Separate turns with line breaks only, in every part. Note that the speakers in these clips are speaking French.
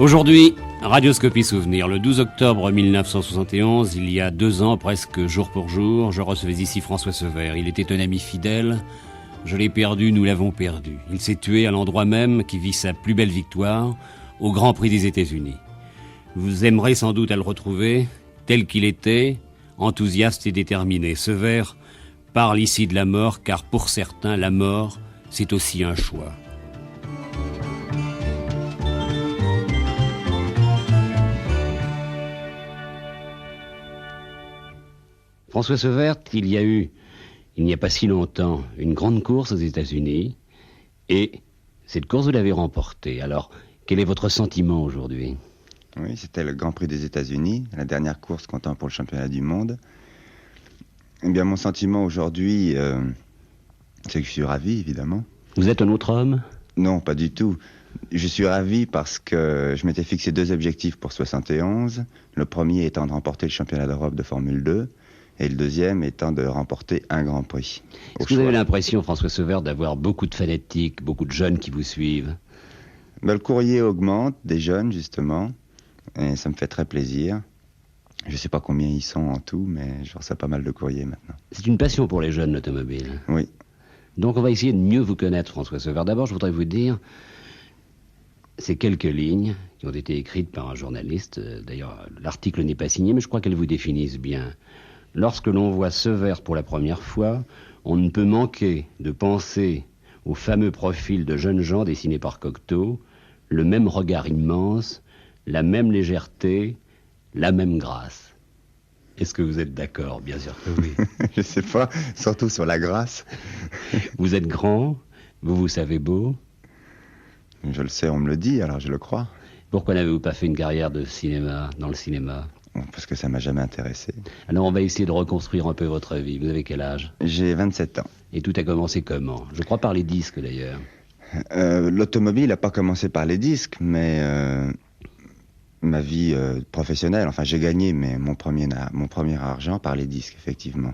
Aujourd'hui, Radioscopie Souvenir, le 12 octobre 1971, il y a 2 ans, presque jour pour jour, je recevais ici François Sevère. Il était un ami fidèle, je l'ai perdu, nous l'avons perdu. Il s'est tué à l'endroit même qui vit sa plus belle victoire, au Grand Prix des États-Unis. Vous aimerez sans doute à le retrouver, tel qu'il était, enthousiaste et déterminé. Sevère parle ici de la mort, car pour certains, la mort, c'est aussi un choix. François Sevère, il n'y a pas si longtemps, une grande course aux États-Unis, et cette course, vous l'avez remportée. Alors, quel est votre sentiment aujourd'hui ?
Oui, c'était le Grand Prix des États-Unis, la dernière course comptant pour le championnat du monde. Eh bien, mon sentiment aujourd'hui, c'est que je suis ravi, évidemment.
Vous êtes un autre homme ?
Non, pas du tout. Je suis ravi parce que je m'étais fixé 2 objectifs pour 71. Le premier étant de remporter le championnat d'Europe de Formule 2. Et le deuxième étant de remporter un Grand Prix.
Est-ce que vous avez l'impression, François Sevère, d'avoir beaucoup de fanatiques, beaucoup de jeunes qui vous suivent ?
Le courrier augmente, des jeunes justement, et ça me fait très plaisir. Je ne sais pas combien ils sont en tout, mais je reçois pas mal de courriers maintenant.
C'est une passion pour les jeunes, l'automobile.
Oui.
Donc on va essayer de mieux vous connaître, François Sevère. D'abord, je voudrais vous dire ces quelques lignes qui ont été écrites par un journaliste. D'ailleurs, l'article n'est pas signé, mais je crois qu'elles vous définissent bien. Lorsque l'on voit Sevère pour la première fois, on ne peut manquer de penser au fameux profil de jeunes gens dessinés par Cocteau, le même regard immense, la même légèreté, la même grâce. Est-ce que vous êtes d'accord ? Bien sûr que oui.
Je sais pas, surtout sur la grâce.
Vous êtes grand, vous savez beau.
Je le sais, on me le dit, alors je le crois.
Pourquoi n'avez-vous pas fait une carrière de cinéma, dans le cinéma ?
Parce que ça m'a jamais intéressé.
Alors on va essayer de reconstruire un peu votre vie. Vous avez quel âge ?
J'ai 27 ans.
Et tout a commencé comment ? Je crois par les disques d'ailleurs.
L'automobile n'a pas commencé par les disques, mais ma vie professionnelle, enfin j'ai gagné mon premier argent par les disques, effectivement.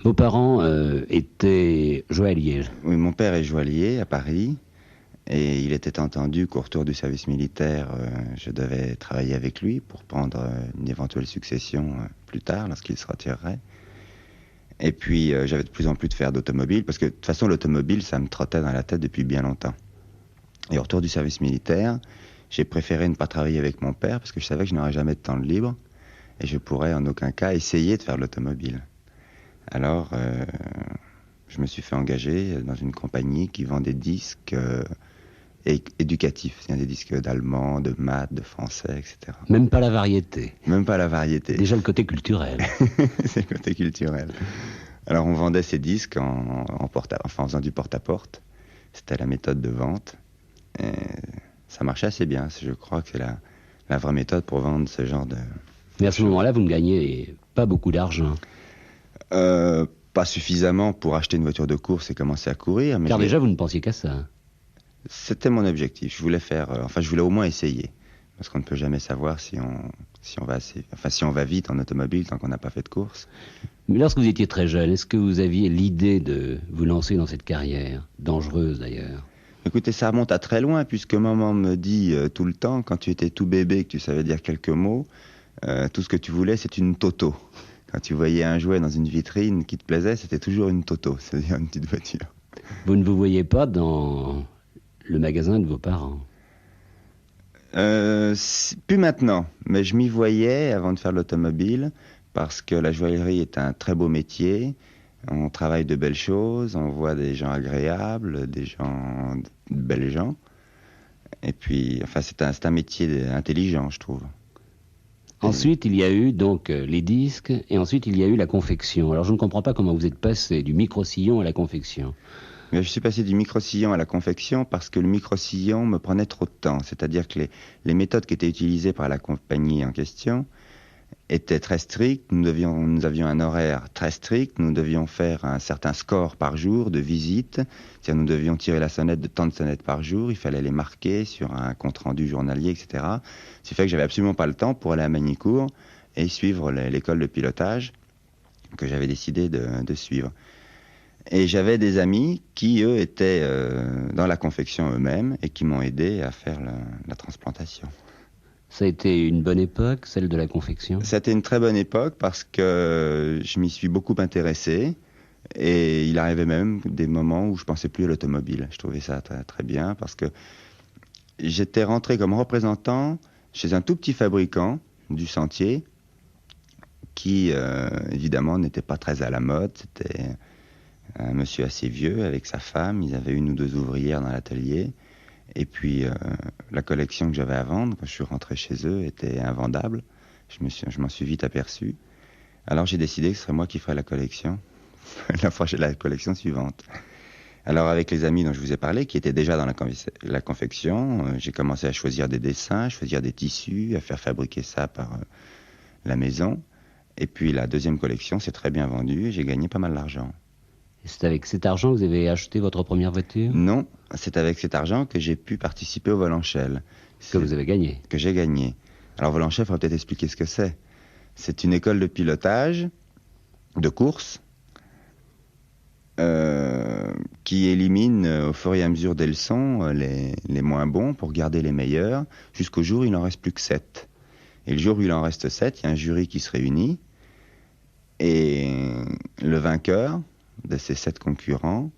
Vos parents étaient joailliers ?
Oui, mon père est joaillier à Paris. Et il était entendu qu'au retour du service militaire, je devais travailler avec lui pour prendre une éventuelle succession plus tard, lorsqu'il se retirerait. Et puis, j'avais de plus en plus de faire d'automobile, parce que de toute façon, l'automobile, ça me trottait dans la tête depuis bien longtemps. Et au retour du service militaire, j'ai préféré ne pas travailler avec mon père, parce que je savais que je n'aurais jamais de temps libre, et je pourrais en aucun cas essayer de faire de l'automobile. Alors, je me suis fait engager dans une compagnie qui vend des disques éducatifs, c'est-à-dire des disques d'allemand, de maths, de français, etc.
Même pas la variété.
Même pas la variété.
Déjà le côté culturel.
C'est le côté culturel. Alors on vendait ces disques en faisant du porte-à-porte. C'était la méthode de vente. Et ça marchait assez bien. Je crois que c'est la vraie méthode pour vendre ce genre de...
Mais à ce moment-là, vous ne gagnez pas beaucoup d'argent.
Pas suffisamment pour acheter une voiture de course et commencer à courir. Mais
car déjà, vous ne pensiez qu'à ça.
C'était mon objectif. Je voulais je voulais au moins essayer. Parce qu'on ne peut jamais savoir si on va vite en automobile tant qu'on n'a pas fait de course.
Mais lorsque vous étiez très jeune, est-ce que vous aviez l'idée de vous lancer dans cette carrière, dangereuse d'ailleurs ?
Écoutez, ça remonte à très loin, puisque maman me dit tout le temps, quand tu étais tout bébé, que tu savais dire quelques mots, tout ce que tu voulais, c'est une Toto. Quand tu voyais un jouet dans une vitrine qui te plaisait, c'était toujours une Toto, c'est-à-dire une petite voiture.
Vous ne vous voyez pas dans le magasin de vos parents ?
Plus maintenant, mais je m'y voyais avant de faire l'automobile, parce que la joaillerie est un très beau métier. On travaille de belles choses, on voit des gens agréables, de belles gens. Et puis, c'est un métier intelligent, je trouve.
Ensuite, il y a eu donc les disques, et ensuite il y a eu la confection. Alors je ne comprends pas comment vous êtes passé du micro-sillon à la confection.
Mais je suis passé du micro-sillon à la confection parce que le micro-sillon me prenait trop de temps. C'est-à-dire que les méthodes qui étaient utilisées par la compagnie en question étaient très strictes. Nous avions un horaire très strict. Nous devions faire un certain score par jour de visite. C'est-à-dire nous devions tirer la sonnette de tant de sonnettes par jour. Il fallait les marquer sur un compte-rendu journalier, etc. Ce qui fait que j'avais absolument pas le temps pour aller à Magny-Cours et suivre l'école de pilotage que j'avais décidé de suivre. Et j'avais des amis qui, eux, étaient dans la confection eux-mêmes et qui m'ont aidé à faire la transplantation.
Ça a été une bonne époque, celle de la confection?
C'était une très bonne époque parce que je m'y suis beaucoup intéressé et il arrivait même des moments où je pensais plus à l'automobile. Je trouvais ça très, très bien parce que j'étais rentré comme représentant chez un tout petit fabricant du Sentier qui, évidemment, n'était pas très à la mode. C'était un monsieur assez vieux avec sa femme. Ils avaient une ou deux ouvrières dans l'atelier. Et puis, la collection que j'avais à vendre, quand je suis rentré chez eux, était invendable. Je m'en suis vite aperçu. Alors, j'ai décidé que ce serait moi qui ferais la collection, la collection suivante. Alors, avec les amis dont je vous ai parlé, qui étaient déjà dans la confection, j'ai commencé à choisir des dessins, à choisir des tissus, à faire fabriquer ça par la maison. Et puis, la deuxième collection s'est très bien vendue et j'ai gagné pas mal d'argent.
C'est avec cet argent que vous avez acheté votre première voiture?
Non, c'est avec cet argent que j'ai pu participer au violoncelle.
Que vous avez gagné?
Que j'ai gagné. Alors, violoncelle, il faudrait peut-être expliquer ce que c'est. C'est une école de pilotage, de course, qui élimine au fur et à mesure des leçons les moins bons pour garder les meilleurs, jusqu'au jour où il n'en reste plus que 7. Et le jour où il en reste 7, il y a un jury qui se réunit, et le vainqueur de ces 7 concurrents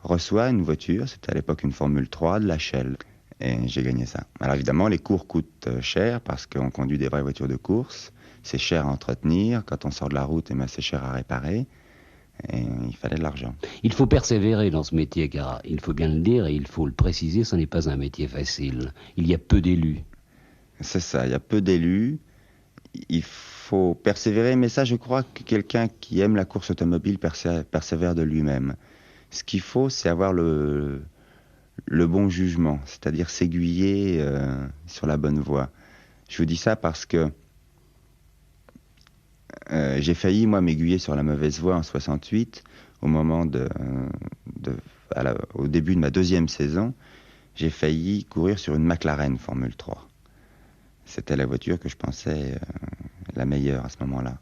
reçoit une voiture, c'était à l'époque une Formule 3 de la Shell, et j'ai gagné ça. Alors évidemment, les cours coûtent cher, parce qu'on conduit des vraies voitures de course, c'est cher à entretenir, quand on sort de la route, c'est cher à réparer, et il fallait de l'argent.
Il faut persévérer dans ce métier, car il faut bien le dire et il faut le préciser, ce n'est pas un métier facile. Il y a peu d'élus.
C'est ça, il y a peu d'élus, il faut persévérer, mais ça je crois que quelqu'un qui aime la course automobile persévère de lui-même. Ce qu'il faut, c'est avoir le bon jugement, c'est-à-dire s'aiguiller sur la bonne voie. Je vous dis ça parce que j'ai failli, moi, m'aiguiller sur la mauvaise voie en 68, au moment au début de ma deuxième saison, j'ai failli courir sur une McLaren Formule 3. C'était la voiture que je pensais la meilleure à ce moment-là.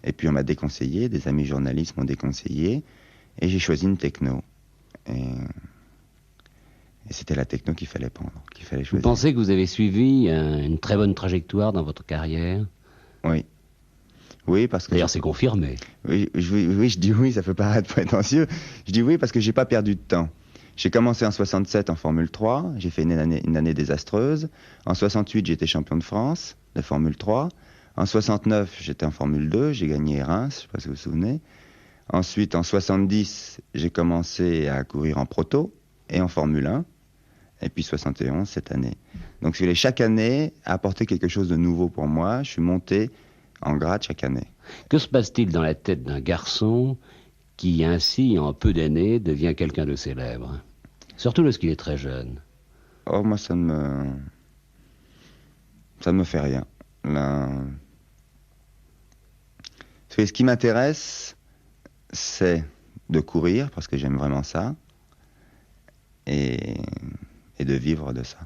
Et puis on m'a déconseillé, des amis journalistes m'ont déconseillé, et j'ai choisi une techno. Et c'était la techno qu'il fallait prendre, qu'il fallait choisir.
Vous pensez que vous avez suivi une très bonne trajectoire dans votre carrière?
Oui. Oui, parce que...
D'ailleurs, c'est confirmé.
Oui, je dis oui, ça peut paraître prétentieux. Je dis oui parce que j'ai pas perdu de temps. J'ai commencé en 67 en Formule 3, j'ai fait une année désastreuse. En 68, j'étais champion de France de Formule 3. En 69, j'étais en Formule 2, j'ai gagné Reims, je sais pas si vous vous souvenez. Ensuite, en 70, j'ai commencé à courir en proto et en Formule 1. Et puis 71 cette année. Donc, si vous voulez, chaque année a apporté quelque chose de nouveau pour moi. Je suis monté en grade chaque année.
Que se passe-t-il dans la tête d'un garçon qui, ainsi, en peu d'années, devient quelqu'un de célèbre? Surtout lorsqu'il est très jeune.
Oh, moi, ça ne me fait rien. Ce qui m'intéresse, c'est de courir, parce que j'aime vraiment ça, et de vivre de ça.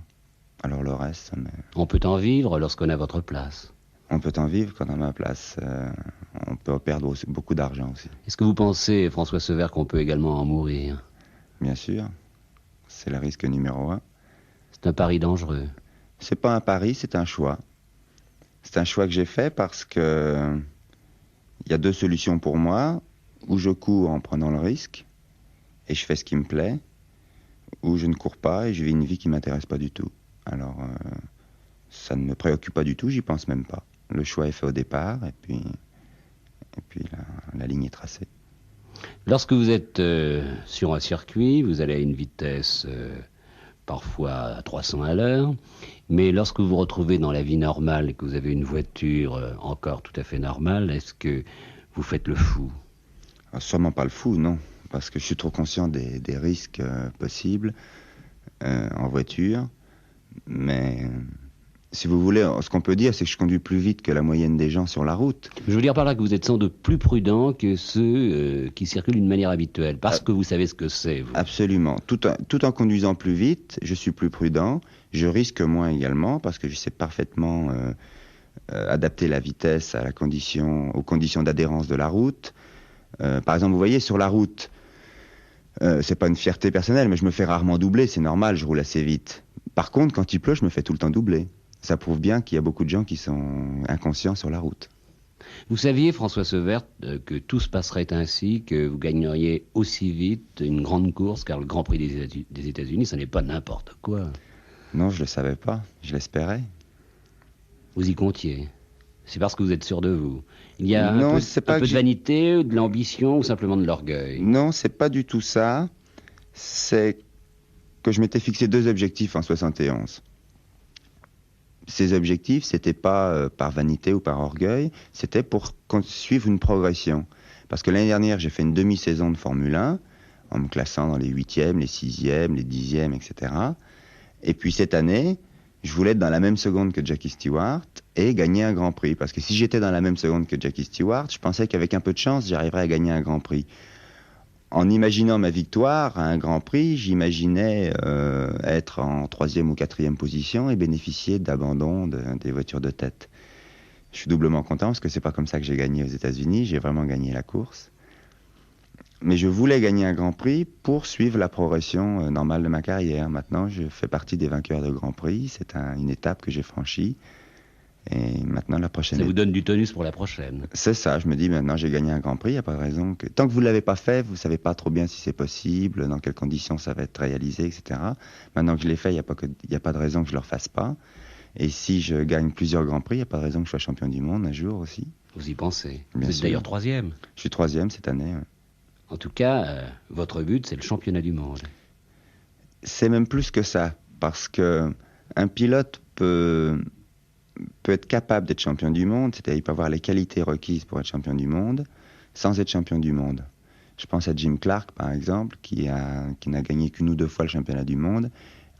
Alors le reste,
On peut en vivre lorsqu'on a votre place.
On peut en vivre quand on a ma place. On peut perdre beaucoup d'argent aussi.
Est-ce que vous pensez, François Sever, qu'on peut également en mourir?
Bien sûr. C'est le risque numéro 1.
C'est un pari dangereux.
C'est pas un pari, c'est un choix. C'est un choix que j'ai fait parce que il y a 2 solutions pour moi. Ou je cours en prenant le risque et je fais ce qui me plaît, ou je ne cours pas et je vis une vie qui m'intéresse pas du tout. Alors, ça ne me préoccupe pas du tout, j'y pense même pas. Le choix est fait au départ et puis la ligne est tracée.
Lorsque vous êtes sur un circuit, vous allez à une vitesse parfois à 300 à l'heure, mais lorsque vous vous retrouvez dans la vie normale et que vous avez une voiture encore tout à fait normale, est-ce que vous faites le fou?
Sûrement pas le fou, non, parce que je suis trop conscient des risques possibles en voiture, mais si vous voulez, ce qu'on peut dire, c'est que je conduis plus vite que la moyenne des gens sur la route.
Je veux dire par là que vous êtes sans doute plus prudent que ceux qui circulent d'une manière habituelle, parce que vous savez ce que c'est, vous.
Absolument. Tout en conduisant plus vite, je suis plus prudent. Je risque moins également, parce que je sais parfaitement adapter la vitesse aux conditions d'adhérence de la route. Par exemple, vous voyez, sur la route, c'est pas une fierté personnelle, mais je me fais rarement doubler, c'est normal, je roule assez vite. Par contre, quand il pleut, je me fais tout le temps doubler. ça prouve bien qu'il y a beaucoup de gens qui sont inconscients sur la route.
Vous saviez, François Seuvert, que tout se passerait ainsi, que vous gagneriez aussi vite une grande course, car le Grand Prix des États-Unis, ce n'est pas n'importe quoi.
Non, je le savais pas, je l'espérais.
Vous y comptiez. C'est parce que vous êtes sûr de vous. Il y a
Non,
un peu de vanité, de l'ambition ou simplement de l'orgueil.
Non, c'est pas du tout ça. C'est que je m'étais fixé 2 objectifs en 71. Ces objectifs, c'était pas par vanité ou par orgueil, c'était pour suivre une progression. Parce que l'année dernière, j'ai fait une demi-saison de Formule 1, en me classant dans les 8e, les 6e, les 10e, etc. Et puis cette année, je voulais être dans la même seconde que Jackie Stewart et gagner un Grand Prix. Parce que si j'étais dans la même seconde que Jackie Stewart, je pensais qu'avec un peu de chance, j'arriverais à gagner un Grand Prix. En imaginant ma victoire à un Grand Prix, j'imaginais être en 3e ou 4e position et bénéficier d'abandon des voitures de tête. Je suis doublement content parce que c'est pas comme ça que j'ai gagné aux États-Unis, j'ai vraiment gagné la course. Mais je voulais gagner un Grand Prix pour suivre la progression normale de ma carrière. Maintenant, je fais partie des vainqueurs de Grand Prix, c'est une étape que j'ai franchie. Et maintenant, la prochaine...
Ça vous donne du tonus pour la prochaine.
C'est ça, je me dis maintenant j'ai gagné un Grand Prix, il n'y a pas de raison que... Tant que vous ne l'avez pas fait, vous ne savez pas trop bien si c'est possible, dans quelles conditions ça va être réalisé, etc. Maintenant que je l'ai fait, il n'y a pas de raison que je ne le refasse pas. Et si je gagne plusieurs Grands Prix, il n'y a pas de raison que je sois champion du monde un jour aussi.
Vous y pensez.
Bien
vous êtes
sûr.
D'ailleurs 3e.
Je suis 3e cette année. Ouais.
En tout cas, votre but, c'est le championnat du monde.
C'est même plus que ça, parce que un pilote peut être capable d'être champion du monde, c'est-à-dire il peut avoir les qualités requises pour être champion du monde, sans être champion du monde. Je pense à Jim Clark, par exemple, qui n'a gagné qu'1 ou 2 fois le championnat du monde,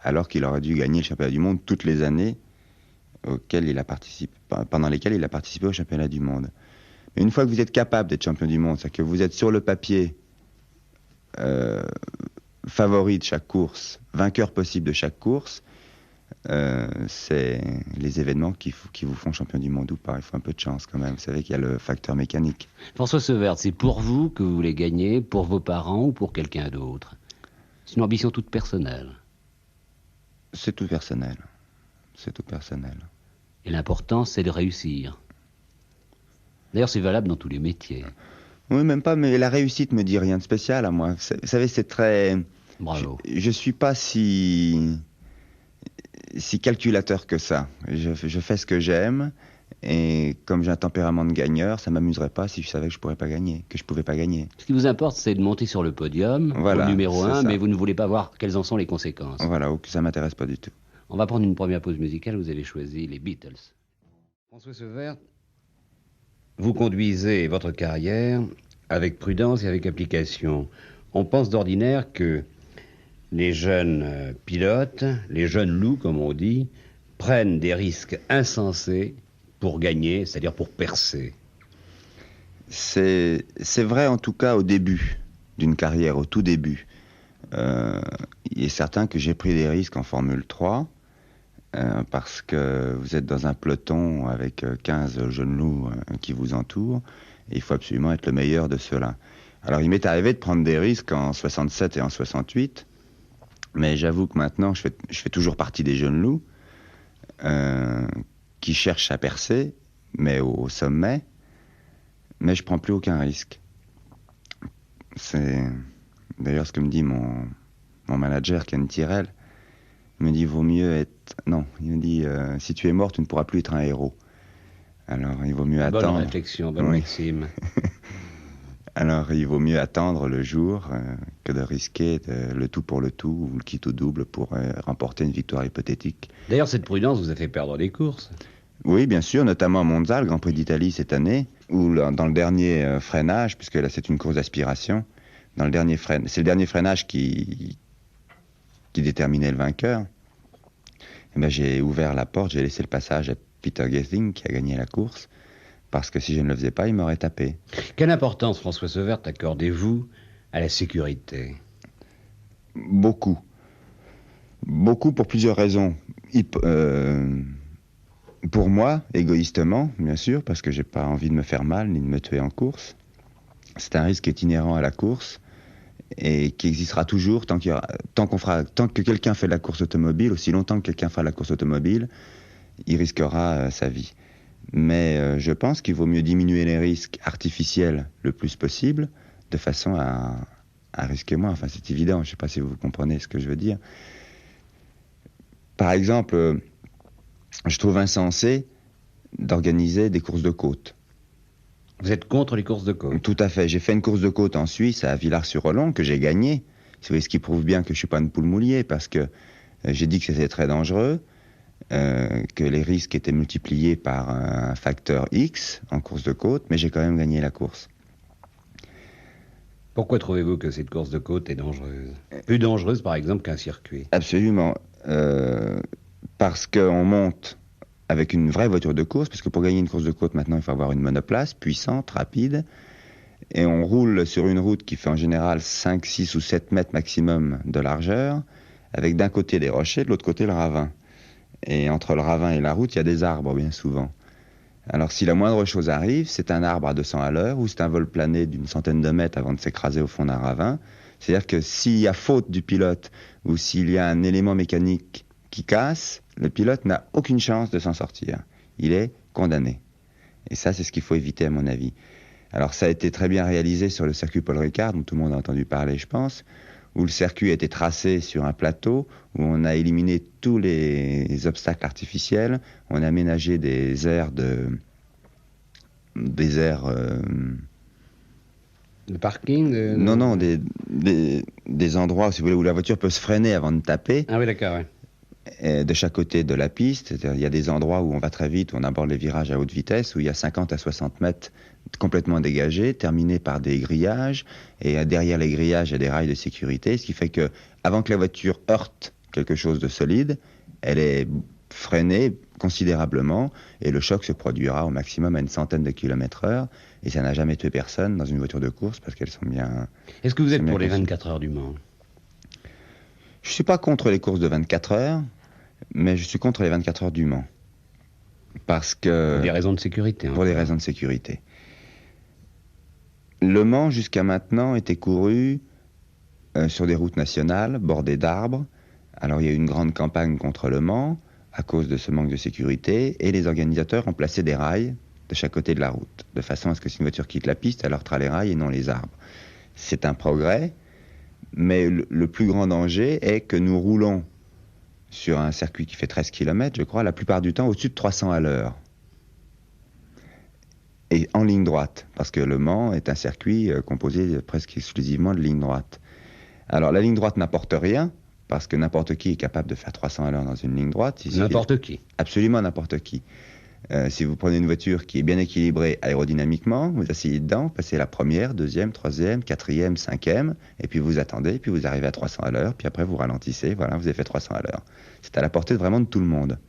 alors qu'il aurait dû gagner le championnat du monde toutes les années pendant lesquelles il a participé au championnat du monde. Mais une fois que vous êtes capable d'être champion du monde, c'est-à-dire que vous êtes sur le papier favori de chaque course, vainqueur possible de chaque course, c'est les événements qui vous font champion du monde ou pas. Il faut un peu de chance quand même. Vous savez qu'il y a le facteur mécanique.
François Seuvert, c'est pour vous que vous voulez gagner, pour vos parents ou pour quelqu'un d'autre? C'est une ambition toute personnelle.
C'est tout personnel. C'est tout personnel.
Et l'important, c'est de réussir. D'ailleurs, c'est valable dans tous les métiers.
Oui, même pas, mais la réussite me dit rien de spécial à moi. Vous savez, c'est très...
Bravo.
Je suis pas si calculateur que ça. Je fais ce que j'aime, et comme j'ai un tempérament de gagneur, ça m'amuserait pas si je savais que je pouvais pas gagner.
Ce qui vous importe, c'est de monter sur le podium,
voilà,
au numéro 1,
ça.
Mais vous ne voulez pas voir quelles en sont les conséquences.
Voilà, ça m'intéresse pas du tout.
On va prendre une première pause musicale. Vous avez choisi les Beatles. François Seuvert, vous conduisez votre carrière avec prudence et avec application. On pense d'ordinaire que les jeunes pilotes, les jeunes loups, comme on dit, prennent des risques insensés pour gagner, c'est-à-dire pour percer.
C'est vrai en tout cas au début d'une carrière, au tout début. Il est certain que j'ai pris des risques en Formule 3, parce que vous êtes dans un peloton avec 15 jeunes loups qui vous entourent, et il faut absolument être le meilleur de ceux-là. Alors il m'est arrivé de prendre des risques en 67 et en 68, mais j'avoue que maintenant je fais toujours partie des jeunes loups qui cherchent à percer, mais au sommet, mais je prends plus aucun risque. C'est d'ailleurs ce que me dit mon manager Ken Tyrrell. Il me dit vaut mieux être... Non, il me dit si tu es mort, tu ne pourras plus être un héros. Alors il vaut mieux attendre...
Bonne réflexion, bonne maxime.
Alors il vaut mieux attendre le jour que de risquer le tout pour le tout, ou le quitte au double pour remporter une victoire hypothétique.
D'ailleurs, cette prudence vous a fait perdre des courses.
Oui, bien sûr, notamment à Monza, le Grand Prix d'Italie cette année, où dans le dernier freinage, puisque là c'est une course d'aspiration, c'est le dernier freinage qui déterminait le vainqueur. Et ben, j'ai ouvert la porte, j'ai laissé le passage à Peter Gething, qui a gagné la course, parce que si je ne le faisais pas, il m'aurait tapé.
Quelle importance, François Seuvert, accordez-vous à la sécurité?
Beaucoup. Beaucoup pour plusieurs raisons. Pour moi, égoïstement, bien sûr, parce que j'ai pas envie de me faire mal ni de me tuer en course. C'est un risque qui est inhérent à la course et qui existera toujours tant que quelqu'un fait de la course automobile, aussi longtemps que quelqu'un fera de la course automobile, il risquera sa vie. Mais je pense qu'il vaut mieux diminuer les risques artificiels le plus possible, de façon à risquer moins. Enfin, c'est évident, je ne sais pas si vous comprenez ce que je veux dire. Par exemple, je trouve insensé d'organiser des courses de côte.
Vous êtes contre les courses de côte?
Tout à fait. J'ai fait une course de côte en Suisse, à Villars-sur-Olon, que j'ai gagnée. Ce qui prouve bien que je ne suis pas une poule moulier, parce que j'ai dit que c'était très dangereux, que les risques étaient multipliés par un facteur X en course de côte, mais j'ai quand même gagné la course.
Pourquoi trouvez-vous que cette course de côte est dangereuse? Plus dangereuse, par exemple, qu'un circuit?
Absolument. Parce qu'on monte avec une vraie voiture de course, parce que pour gagner une course de côte, maintenant, il faut avoir une monoplace puissante, rapide, et on roule sur une route qui fait en général 5, 6 ou 7 mètres maximum de largeur, avec d'un côté des rochers, de l'autre côté le ravin. Et entre le ravin et la route, il y a des arbres, bien souvent. Alors si la moindre chose arrive, c'est un arbre à 200 à l'heure, ou c'est un vol plané d'une centaine de mètres avant de s'écraser au fond d'un ravin. C'est-à-dire que s'il y a faute du pilote, ou s'il y a un élément mécanique qui casse, le pilote n'a aucune chance de s'en sortir. Il est condamné. Et ça, c'est ce qu'il faut éviter, à mon avis. Alors ça a été très bien réalisé sur le circuit Paul Ricard, dont tout le monde a entendu parler, je pense, où le circuit a été tracé sur un plateau, où on a éliminé tous les obstacles artificiels, on a aménagé des aires
Le parking
Non, des endroits, si vous voulez, où la voiture peut se freiner avant de taper.
Ah oui, d'accord, ouais.
De chaque côté de la piste. Il y a des endroits où on va très vite, où on aborde les virages à haute vitesse, où il y a 50 à 60 mètres complètement dégagés, terminés par des grillages, et derrière les grillages, il y a des rails de sécurité, ce qui fait que, avant que la voiture heurte quelque chose de solide, elle est freinée considérablement, et le choc se produira au maximum à une centaine de kilomètres heure, et ça n'a jamais tué personne dans une voiture de course, parce qu'elles sont bien...
Est-ce que vous êtes pour les 24 heures du Mans?
Je ne suis pas contre les courses de 24 heures, mais je suis contre les 24 heures du Mans. Parce que...
Pour des raisons de sécurité.
Pour des raisons de sécurité. Le Mans, jusqu'à maintenant, était couru sur des routes nationales, bordées d'arbres. Alors il y a eu une grande campagne contre le Mans, à cause de ce manque de sécurité, et les organisateurs ont placé des rails de chaque côté de la route, de façon à ce que si une voiture quitte la piste, elle heurtera les rails et non les arbres. C'est un progrès, mais le plus grand danger est que nous roulons sur un circuit qui fait 13 km, je crois, la plupart du temps au-dessus de 300 à l'heure. Et en ligne droite, parce que le Mans est un circuit composé presque exclusivement de lignes droites. Alors la ligne droite n'apporte rien, parce que n'importe qui est capable de faire 300 à l'heure dans une ligne droite.
N'importe qui.
Absolument n'importe qui. Si vous prenez une voiture qui est bien équilibrée aérodynamiquement, vous asseyez dedans, passez la première, deuxième, troisième, quatrième, cinquième, et puis vous attendez, puis vous arrivez à 300 à l'heure, puis après vous ralentissez, voilà, vous avez fait 300 à l'heure. C'est à la portée vraiment de tout le monde.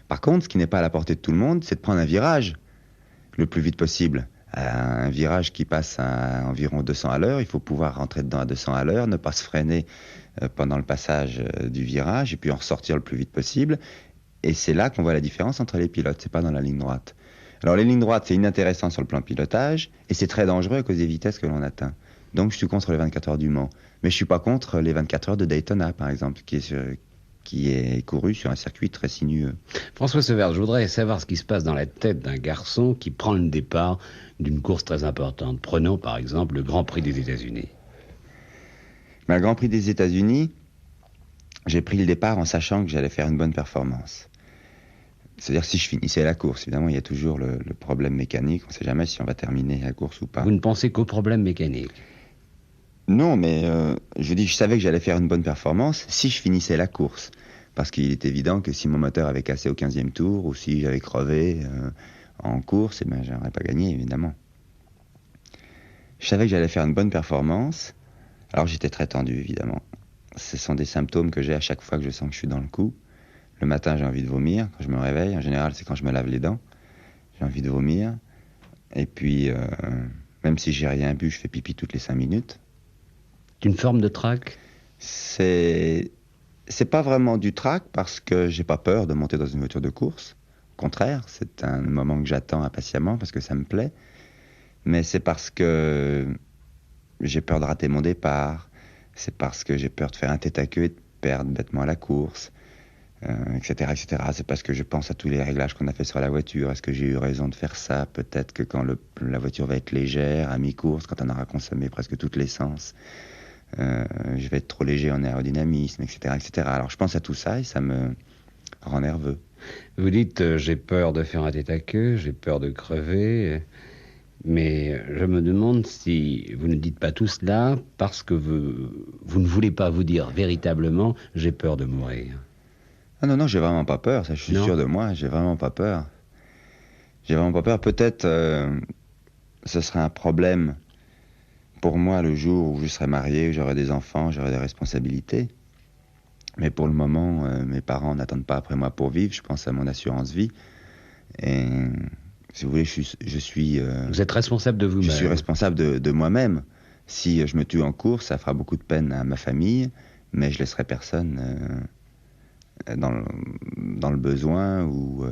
Par contre, ce qui n'est pas à la portée de tout le monde, c'est de prendre un virage le plus vite possible. Un virage qui passe à environ 200 à l'heure, il faut pouvoir rentrer dedans à 200 à l'heure, ne pas se freiner pendant le passage du virage, et puis en ressortir le plus vite possible. Et c'est là qu'on voit la différence entre les pilotes, c'est pas dans la ligne droite. Alors les lignes droites, c'est inintéressant sur le plan pilotage, et c'est très dangereux à cause des vitesses que l'on atteint. Donc je suis contre les 24 heures du Mans. Mais je suis pas contre les 24 heures de Daytona, par exemple, qui est couru sur un circuit très sinueux.
François Severs, je voudrais savoir ce qui se passe dans la tête d'un garçon qui prend le départ d'une course très importante. Prenons par exemple le Grand Prix des États-Unis.
Mais le Grand Prix des États-Unis, j'ai pris le départ en sachant que j'allais faire une bonne performance. C'est-à-dire si je finissais la course, évidemment, il y a toujours le problème mécanique, on ne sait jamais si on va terminer la course ou pas.
Vous ne pensez qu'au problème mécanique?
Non, mais je savais que j'allais faire une bonne performance si je finissais la course. Parce qu'il est évident que si mon moteur avait cassé au 15e tour, ou si j'avais crevé en course, eh ben, je n'aurais pas gagné, évidemment. Je savais que j'allais faire une bonne performance, alors j'étais très tendu, évidemment. Ce sont des symptômes que j'ai à chaque fois que je sens que je suis dans le coup. Le matin, j'ai envie de vomir. Quand je me réveille, en général, c'est quand je me lave les dents. J'ai envie de vomir. Et puis, même si j'ai rien bu, je fais pipi toutes les 5 minutes.
C'est une forme de trac?
C'est pas vraiment du trac parce que j'ai pas peur de monter dans une voiture de course. Au contraire, c'est un moment que j'attends impatiemment parce que ça me plaît. Mais c'est parce que j'ai peur de rater mon départ. C'est parce que j'ai peur de faire un tête à queue et de perdre bêtement la course. etc., etc. C'est parce que je pense à tous les réglages qu'on a fait sur la voiture. Est-ce que j'ai eu raison de faire ça? Peut-être que quand la voiture va être légère, à mi-course, quand on aura consommé presque toute l'essence, je vais être trop léger en aérodynamisme, etc., etc. Alors je pense à tout ça et ça me rend nerveux.
Vous dites, j'ai peur de faire un tête à queue, j'ai peur de crever, mais je me demande si vous ne dites pas tout cela parce que vous ne voulez pas vous dire véritablement, j'ai peur de mourir.
Ah non, non, j'ai vraiment pas peur, ça je suis sûr de moi, j'ai vraiment pas peur. J'ai vraiment pas peur. Peut-être ce serait un problème pour moi le jour où je serai marié, où j'aurai des enfants, j'aurai des responsabilités. Mais pour le moment, mes parents n'attendent pas après moi pour vivre. Je pense à mon assurance vie. Et si vous voulez, je suis
Vous êtes responsable de vous-même.
Je suis responsable de moi-même. Si je me tue en course, ça fera beaucoup de peine à ma famille, mais je laisserai personne dans le besoin ou...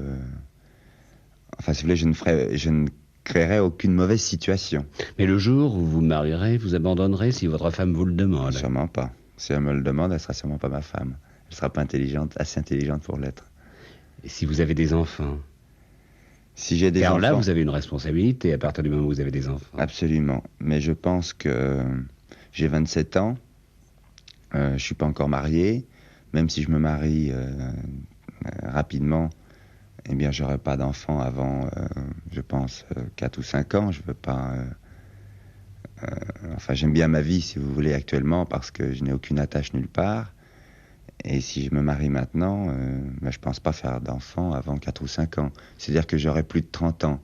Enfin, si vous voulez, je ne créerai aucune mauvaise situation.
Mais le jour où vous marierez, vous abandonnerez si votre femme vous le demande.
Sûrement pas. Si elle me le demande, elle sera sûrement pas ma femme. Elle sera pas assez intelligente pour l'être.
Et si vous avez des enfants?
Si j'ai des
Car
enfants...
là, vous avez une responsabilité à partir du moment où vous avez des enfants.
Absolument. Mais je pense que j'ai 27 ans. Je suis pas encore marié. Même si je me marie rapidement, eh bien, j'aurai pas d'enfant avant, je pense, 4 ou 5 ans. Je veux pas... enfin, j'aime bien ma vie, si vous voulez, actuellement, parce que je n'ai aucune attache nulle part. Et si je me marie maintenant, ben, je pense pas faire d'enfant avant 4 ou 5 ans. C'est-à-dire que j'aurai plus de 30 ans.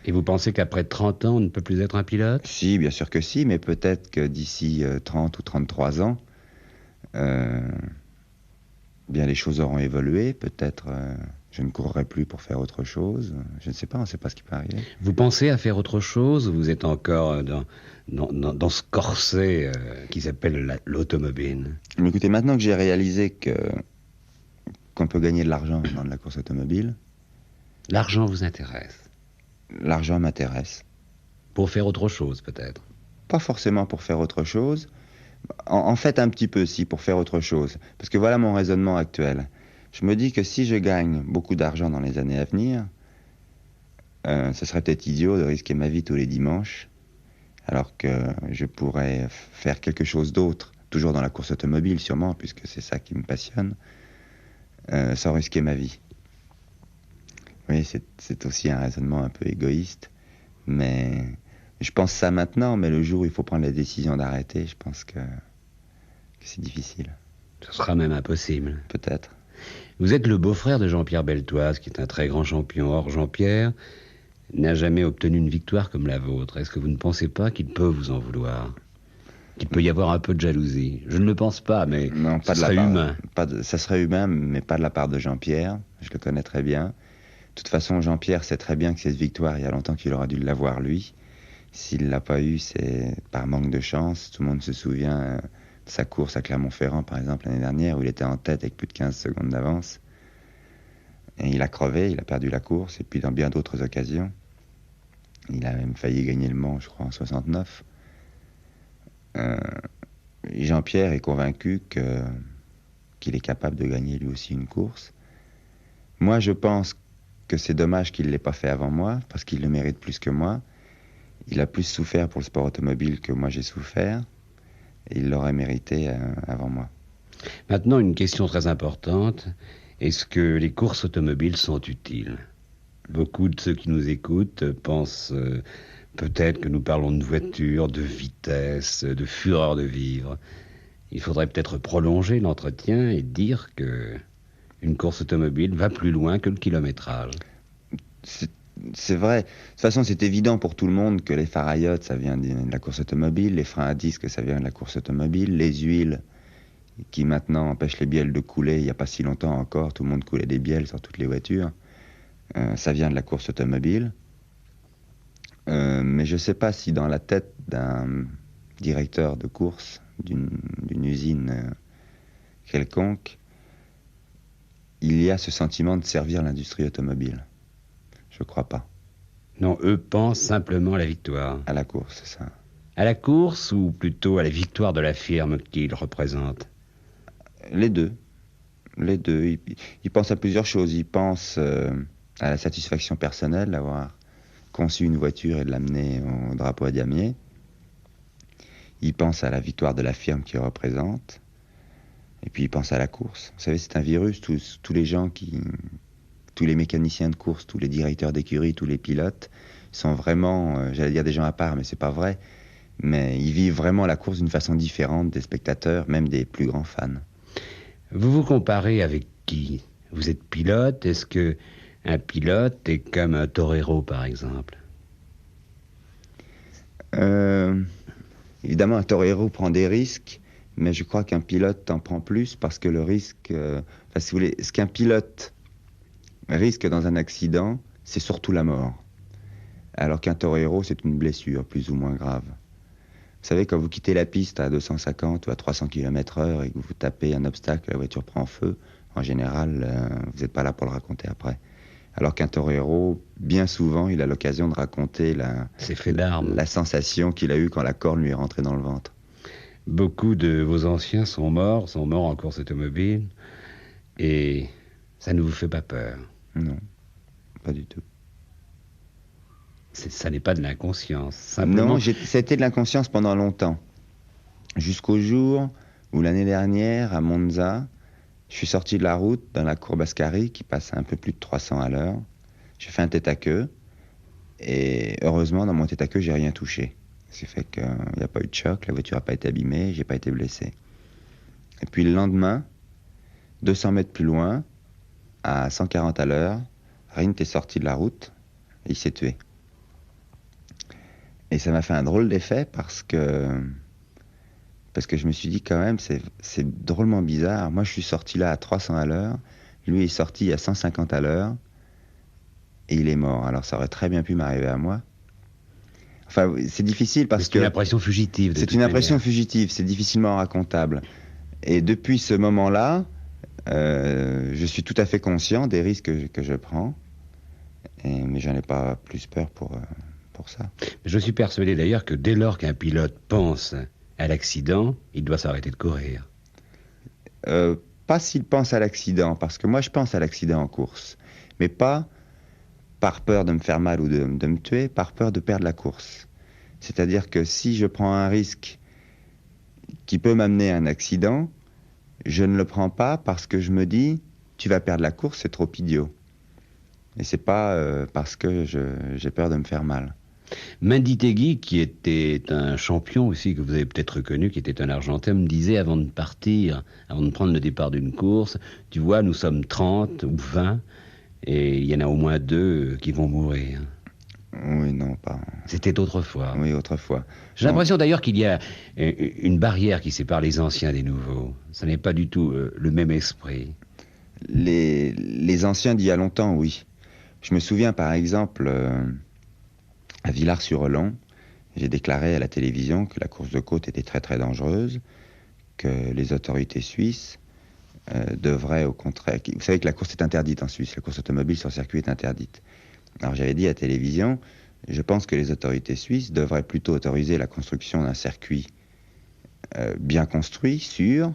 Et vous pensez qu'après 30 ans, on ne peut plus être un pilote?
Si, bien sûr que si, mais peut-être que d'ici 30 ou 33 ans, bien les choses auront évolué. Peut-être je ne courrai plus pour faire autre chose. Je ne sais pas, on ne sait pas ce qui peut arriver.
Vous pensez à faire autre chose? Vous êtes encore dans ce corset qui s'appelle l'automobile.
Mais écoutez, maintenant que j'ai réalisé qu'on peut gagner de l'argent dans de la course automobile...
L'argent vous intéresse?
L'argent m'intéresse.
Pour faire autre chose, peut-être?
Pas forcément pour faire autre chose. En fait, un petit peu, si, pour faire autre chose. Parce que voilà mon raisonnement actuel. Je me dis que si je gagne beaucoup d'argent dans les années à venir, ce serait peut-être idiot de risquer ma vie tous les dimanches, alors que je pourrais faire quelque chose d'autre, toujours dans la course automobile sûrement, puisque c'est ça qui me passionne, sans risquer ma vie. Oui, c'est aussi un raisonnement un peu égoïste, mais je pense ça maintenant, mais le jour où il faut prendre la décision d'arrêter, je pense que c'est difficile.
Ce sera même impossible.
Peut-être.
Vous êtes le beau-frère de Jean-Pierre Beltoise, qui est un très grand champion. Or, Jean-Pierre n'a jamais obtenu une victoire comme la vôtre. Est-ce que vous ne pensez pas qu'il peut vous en vouloir? Qu'il peut y avoir un peu de jalousie? Je ne le pense pas, mais
non,
ça serait humain.
Ça serait humain, mais pas de la part de Jean-Pierre. Je le connais très bien. De toute façon, Jean-Pierre sait très bien que cette victoire, il y a longtemps qu'il aurait dû l'avoir lui. S'il ne l'a pas eu, c'est par manque de chance. Tout le monde se souvient de sa course à Clermont-Ferrand, par exemple, l'année dernière, où il était en tête avec plus de 15 secondes d'avance. Et il a crevé, il a perdu la course, et puis dans bien d'autres occasions. Il a même failli gagner le Mans, je crois, en 69. Jean-Pierre est convaincu qu'il est capable de gagner lui aussi une course. Moi, je pense que c'est dommage qu'il ne l'ait pas fait avant moi, parce qu'il le mérite plus que moi. Il a plus souffert pour le sport automobile que moi j'ai souffert, et il l'aurait mérité avant moi.
Maintenant, une question très importante. Est-ce que les courses automobiles sont utiles? Beaucoup de ceux qui nous écoutent pensent peut-être que nous parlons de voiture, de vitesse, de fureur de vivre. Il faudrait peut-être prolonger l'entretien et dire que une course automobile va plus loin que le kilométrage.
C'est vrai. De toute façon, c'est évident pour tout le monde que les faraillottes, ça vient de la course automobile, les freins à disque, ça vient de la course automobile, les huiles qui maintenant empêchent les bielles de couler. Il n'y a pas si longtemps encore, tout le monde coulait des bielles sur toutes les voitures. Ça vient de la course automobile. Mais je ne sais pas si dans la tête d'un directeur de course, d'une usine quelconque, il y a ce sentiment de servir l'industrie automobile. Je crois pas.
Non, eux pensent simplement à la victoire.
À la course, c'est ça.
À la course ou plutôt à la victoire de la firme qu'ils représentent?
Les deux. les deux. Il pense à plusieurs choses. Il pense à la satisfaction personnelle d'avoir conçu une voiture et de l'amener au drapeau à damier. Il pense à la victoire de la firme qu'il représente. Et puis il pense à la course. Vous savez, c'est un virus. Tous les mécaniciens de course, tous les directeurs d'écurie, tous les pilotes sont vraiment, j'allais dire des gens à part, mais c'est pas vrai. Mais ils vivent vraiment la course d'une façon différente des spectateurs, même des plus grands fans.
Vous vous comparez avec qui? Vous êtes pilote. Est-ce que un pilote est comme un torero, par exemple?
Évidemment, un torero prend des risques, mais je crois qu'un pilote en prend plus parce que le risque... si vous voulez, ce qu'un pilote risque dans un accident, c'est surtout la mort. Alors qu'un torero, c'est une blessure plus ou moins grave. Vous savez, quand vous quittez la piste à 250 ou à 300 km/h et que vous tapez un obstacle, la voiture prend feu, en général, vous n'êtes pas là pour le raconter après. Alors qu'un torero, bien souvent, il a l'occasion de raconter la sensation qu'il a eue quand la corne lui est rentrée dans le ventre.
Beaucoup de vos anciens sont morts en course automobile, et ça ne vous fait pas peur?
Non, pas du tout.
Ça n'est pas de l'inconscience, simplement...
Non, c'était de l'inconscience pendant longtemps. Jusqu'au jour où, l'année dernière, à Monza, je suis sorti de la route dans la courbe Ascari, qui passe à un peu plus de 300 à l'heure. J'ai fait un tête-à-queue, et heureusement, dans mon tête-à-queue, j'ai rien touché. C'est fait qu'il n'y a pas eu de choc, la voiture n'a pas été abîmée, j'ai pas été blessé. Et puis le lendemain, 200 mètres plus loin, à 140 à l'heure, Rindt est sorti de la route, et il s'est tué. Et ça m'a fait un drôle d'effet parce que je me suis dit quand même, c'est drôlement bizarre. Moi, je suis sorti là à 300 à l'heure, lui est sorti à 150 à l'heure, et il est mort. Alors ça aurait très bien pu m'arriver à moi. Enfin, c'est difficile parce que...
C'est une impression fugitive.
C'est une impression fugitive, c'est difficilement racontable. Et depuis ce moment-là, je suis tout à fait conscient des risques que je prends, mais j'en ai pas plus peur pour ça.
Je suis persuadé d'ailleurs que dès lors qu'un pilote pense à l'accident, il doit s'arrêter de courir.
Pas s'il pense à l'accident, parce que moi je pense à l'accident en course, mais pas par peur de me faire mal ou de me tuer, par peur de perdre la course. C'est-à-dire que si je prends un risque qui peut m'amener à un accident, je ne le prends pas parce que je me dis, tu vas perdre la course, c'est trop idiot. Et c'est pas parce que j'ai peur de me faire mal.
Menditegui, qui était un champion aussi, que vous avez peut-être reconnu, qui était un Argentin, me disait avant de partir, avant de prendre le départ d'une course, tu vois, nous sommes 30 ou 20, et il y en a au moins 2 qui vont mourir.
Oui, non, pas...
C'était autrefois.
Oui, autrefois.
J'ai l'impression d'ailleurs qu'il y a une barrière qui sépare les anciens des nouveaux. Ce n'est pas du tout le même esprit.
Les anciens d'il y a longtemps, oui. Je me souviens par exemple... à Villars-sur-Olon, j'ai déclaré à la télévision que la course de côte était très très dangereuse, que les autorités suisses devraient au contraire... Vous savez que la course est interdite en Suisse, la course automobile sur circuit est interdite. Alors j'avais dit à la télévision, je pense que les autorités suisses devraient plutôt autoriser la construction d'un circuit bien construit, sûr,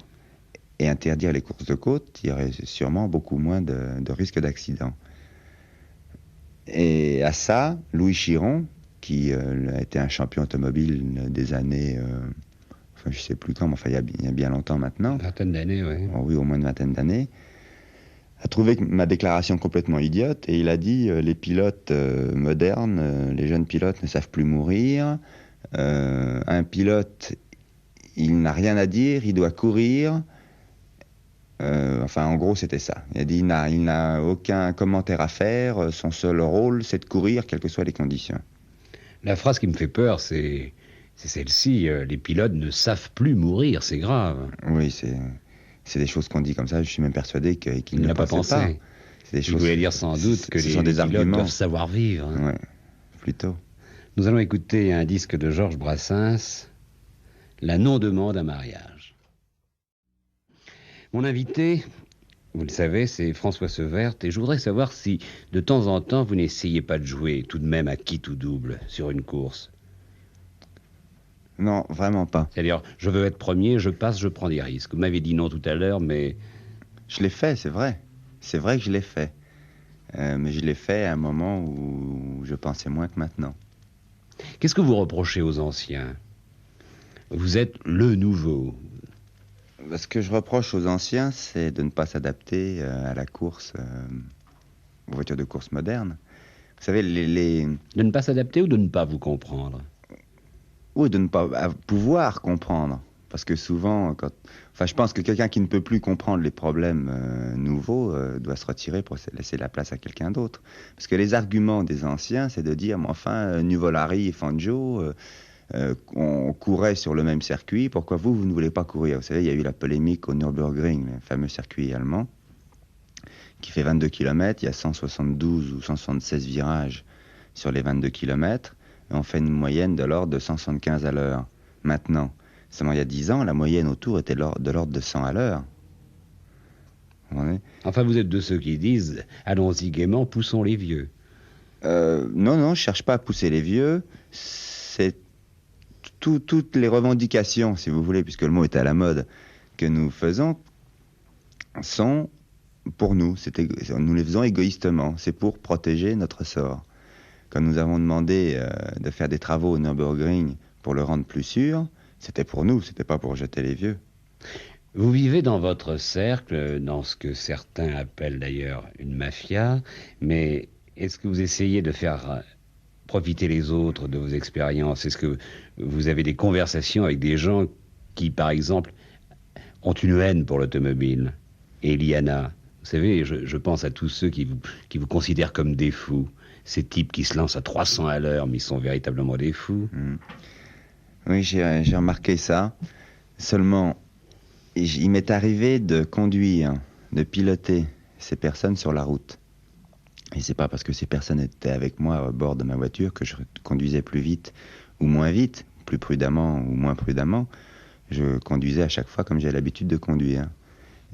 et interdire les courses de côte. Il y aurait sûrement beaucoup moins de risques d'accident. Et à ça, Louis Chiron, qui a été un champion automobile des années, je ne sais plus quand, mais enfin, il y a bien longtemps maintenant.
Une vingtaine d'années, oui.
Oh, oui, au moins une vingtaine d'années. A trouvé ma déclaration complètement idiote et il a dit les pilotes modernes, les jeunes pilotes ne savent plus mourir. Un pilote, il n'a rien à dire, il doit courir. En gros, c'était ça. Il a dit il n'a aucun commentaire à faire. Son seul rôle, c'est de courir, quelles que soient les conditions.
La phrase qui me fait peur, c'est celle-ci. Les pilotes ne savent plus mourir, c'est grave.
Oui, c'est des choses qu'on dit comme ça. Je suis même persuadé qu'il ne
n'a pas pensé.
Pas.
C'est des choses, voulait dire sans doute que les pilotes
arguments.
Doivent savoir vivre.
Oui, plutôt.
Nous allons écouter un disque de Georges Brassens, La non-demande à mariage. Mon invité, vous le savez, c'est François Severt, et je voudrais savoir si, de temps en temps, vous n'essayez pas de jouer tout de même à quitte ou double sur une course.
Non, vraiment pas.
C'est-à-dire, je veux être premier, je passe, je prends des risques. Vous m'avez dit non tout à l'heure, mais
Je l'ai fait, c'est vrai. C'est vrai que je l'ai fait. Mais je l'ai fait à un moment où je pensais moins que maintenant.
Qu'est-ce que vous reprochez aux anciens? Vous êtes le nouveau.
Ce que je reproche aux anciens, c'est de ne pas s'adapter à la course, aux voitures de course modernes. Vous savez,
De ne pas s'adapter ou de ne pas vous comprendre?
ou de ne pas pouvoir comprendre. Parce que souvent, je pense que quelqu'un qui ne peut plus comprendre les problèmes nouveaux doit se retirer pour laisser la place à quelqu'un d'autre. Parce que les arguments des anciens, c'est de dire, mais enfin, Nuvolari et Fangio, on courait sur le même circuit, pourquoi vous ne voulez pas courir? Vous savez, il y a eu la polémique au Nürburgring, le fameux circuit allemand, qui fait 22 km, il y a 172 ou 176 virages sur les 22 km, et on fait une moyenne de l'ordre de 175 à l'heure. Maintenant, seulement il y a 10 ans, la moyenne autour était de l'ordre de 100 à l'heure.
Enfin, vous êtes de ceux qui disent, allons-y gaiement, poussons les vieux.
Non, je ne cherche pas à pousser les vieux, c'est toutes les revendications, si vous voulez, puisque le mot est à la mode, que nous faisons, sont pour nous. Nous les faisons égoïstement. C'est pour protéger notre sort. Quand nous avons demandé de faire des travaux au Nürburgring pour le rendre plus sûr, c'était pour nous, c'était pas pour jeter les vieux.
Vous vivez dans votre cercle, dans ce que certains appellent d'ailleurs une mafia, mais est-ce que vous essayez de faire profiter les autres de vos expériences? Est-ce que vous avez des conversations avec des gens qui, par exemple, ont une haine pour l'automobile? Eliana, vous savez, je pense à tous ceux qui vous considèrent comme des fous. Ces types qui se lancent à 300 à l'heure, mais ils sont véritablement des fous.
Oui, j'ai remarqué ça. Seulement, il m'est arrivé de conduire, de piloter ces personnes sur la route. Et c'est pas parce que ces personnes étaient avec moi à bord de ma voiture que je conduisais plus vite ou moins vite, plus prudemment ou moins prudemment. Je conduisais à chaque fois comme j'ai l'habitude de conduire.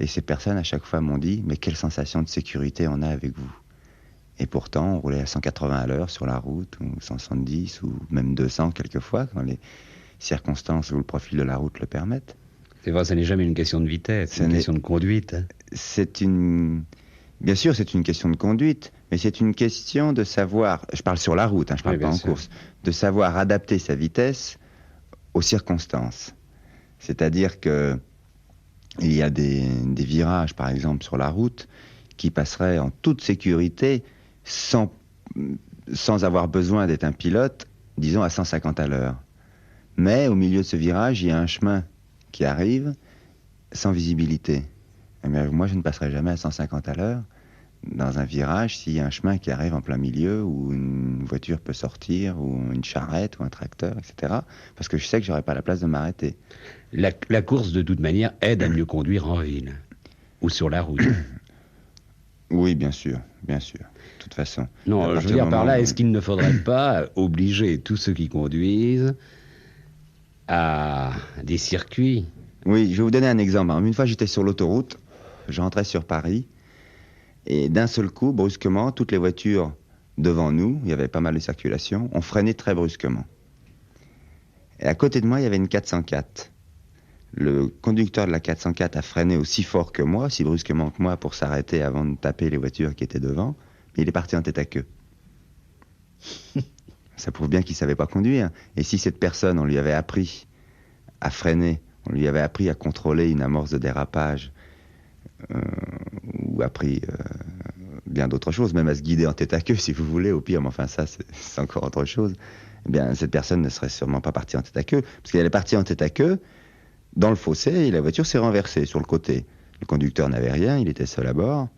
Et ces personnes à chaque fois m'ont dit, mais quelle sensation de sécurité on a avec vous. Et pourtant, on roulait à 180 à l'heure sur la route, ou 170, ou même 200 quelquefois, quand les circonstances ou le profil de la route le permettent.
C'est vrai, ça n'est jamais une question de vitesse, c'est une question de conduite.
Bien sûr, c'est une question de conduite, mais c'est une question de savoir, je parle sur la route, je parle pas en course, de savoir adapter sa vitesse aux circonstances. C'est-à-dire que il y a des virages, par exemple, sur la route, qui passeraient en toute sécurité, sans avoir besoin d'être un pilote, disons à 150 à l'heure. Mais au milieu de ce virage, il y a un chemin qui arrive sans visibilité. Mais moi, je ne passerai jamais à 150 à l'heure dans un virage s'il y a un chemin qui arrive en plein milieu où une voiture peut sortir, ou une charrette, ou un tracteur, etc. Parce que je sais que j'aurai pas la place de m'arrêter.
La course, de toute manière, aide à mieux conduire en ville ou sur la route.
Oui, bien sûr, de toute façon.
Non, je veux dire par là, est-ce qu'il ne faudrait pas obliger tous ceux qui conduisent à des circuits?
Oui, je vais vous donner un exemple. Une fois, j'étais sur l'autoroute, je rentrais sur Paris, et d'un seul coup, brusquement, toutes les voitures devant nous, il y avait pas mal de circulation, ont freiné très brusquement. Et à côté de moi, il y avait une 404. Le conducteur de la 404 a freiné aussi fort que moi, aussi brusquement que moi, pour s'arrêter avant de taper les voitures qui étaient devant, mais il est parti en tête à queue. Ça prouve bien qu'il savait pas conduire. Et si cette personne, on lui avait appris à freiner, on lui avait appris à contrôler une amorce de dérapage, ou appris bien d'autres choses, même à se guider en tête à queue, si vous voulez, au pire, mais enfin ça, c'est encore autre chose, eh bien, cette personne ne serait sûrement pas partie en tête à queue, parce qu'elle est partie en tête à queue dans le fossé, et la voiture s'est renversée sur le côté. Le conducteur n'avait rien, il était seul à bord.